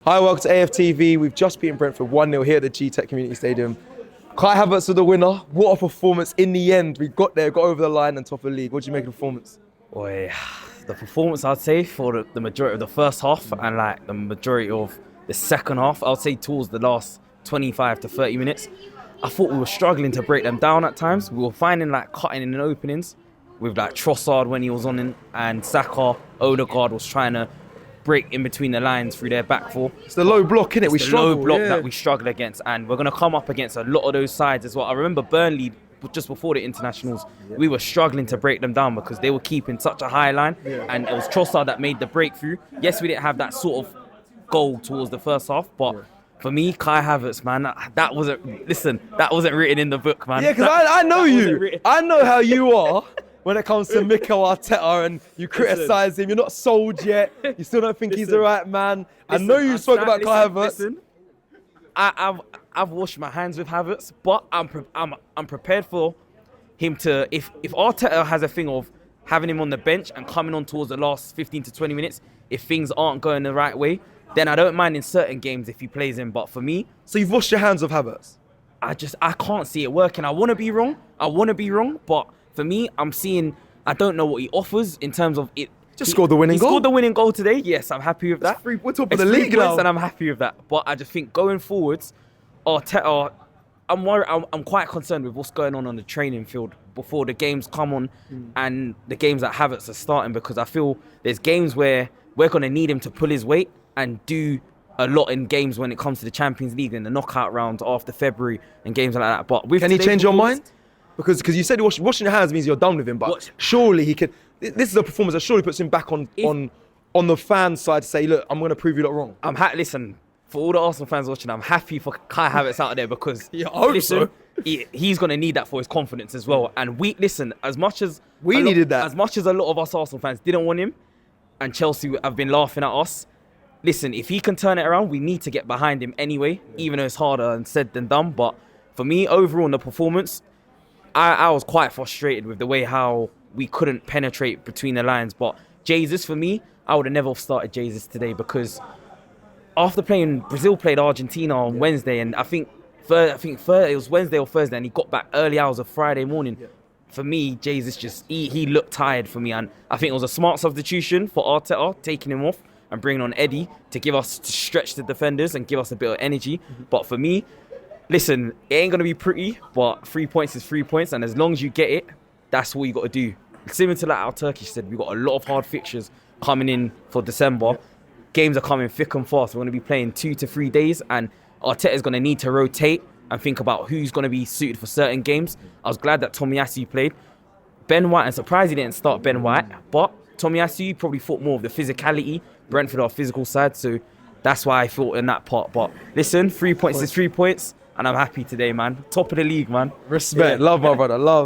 Hi, welcome to AFTV. We've just beaten Brentford 1-0 here at the G-Tech Community Stadium. Kai Havertz was the winner. What a performance in the end. We got there, got over the line and top of the league. What do you make of the performance? Boy, the performance I'd say for the majority of the first half and like the majority of the second half, I'd say towards the last 25 to 30 minutes, I thought we were struggling to break them down at times. We were finding like cutting in openings with like Trossard when he was on in, and Saka, Odegaard was trying to break in between the lines through their back four. It's the low block, innit? We struggle. Low block that we struggle against, and we're going to come up against a lot of those sides as well. I remember Burnley, just before the internationals, we were struggling to break them down because they were keeping such a high line, and it was Trossard that made the breakthrough. Yes, we didn't have that sort of goal towards the first half, but for me, Kai Havertz, man, that wasn't written in the book, man. Yeah, because I know you. I know how you are when it comes to Mikel Arteta and you criticise him. You're not sold yet. You still don't think he's the right man. I know you spoke about Kai Havertz. I've washed my hands with Havertz, but I'm prepared for him to, if Arteta has a thing of having him on the bench and coming on towards the last 15 to 20 minutes, if things aren't going the right way, then I don't mind in certain games if he plays him. But for me, so you've washed your hands of Havertz? I can't see it working. I want to be wrong, but for me, I don't know what he offers in terms of it. He scored the winning goal. He scored the winning goal today. Yes, I'm happy with that. We're top of the league now. And I'm happy with that. But I just think going forwards, Arteta, I'm worried. I'm quite concerned with what's going on the training field before the games come on and the games that Havertz are starting, because I feel there's games where we're going to need him to pull his weight and do a lot in games when it comes to the Champions League and the knockout rounds after February and games like that. But can he change your mind? Because you said washing your hands means you're done with him, but surely he could. This is a performance that surely puts him back on the fan side to say, look, I'm going to prove you lot wrong. Listen, for all the Arsenal fans watching, I'm happy for Kai Havertz out there because so. He's going to need that for his confidence as well. And as much as a lot of us Arsenal fans didn't want him, and Chelsea have been laughing at us, listen, if he can turn it around, we need to get behind him anyway, even though it's harder said than done. But for me, overall in the performance, I was quite frustrated with the way how we couldn't penetrate between the lines. But Jesus, for me, I would have never started Jesus today, because after Brazil played Argentina on Wednesday, and I think it was Wednesday or Thursday, and he got back early hours of Friday morning. For me, Jesus he looked tired for me, and I think it was a smart substitution for Arteta, taking him off and bringing on Eddie to stretch the defenders and give us a bit of energy. But for me, listen, it ain't going to be pretty, but 3 points is 3 points. And as long as you get it, that's what you got to do. Similar to like our Turkish said, we've got a lot of hard fixtures coming in for December. Games are coming thick and fast. We're going to be playing 2 to 3 days, and Arteta is going to need to rotate and think about who's going to be suited for certain games. I was glad that Tomiyasu played. Ben White, I'm surprised he didn't start Ben White, but Tomiyasu probably thought more of the physicality. Brentford are physical side, so that's why I thought in that part. But listen, 3 points is 3 points. And I'm happy today, man. Top of the league, man. Respect. Love, my brother. Love.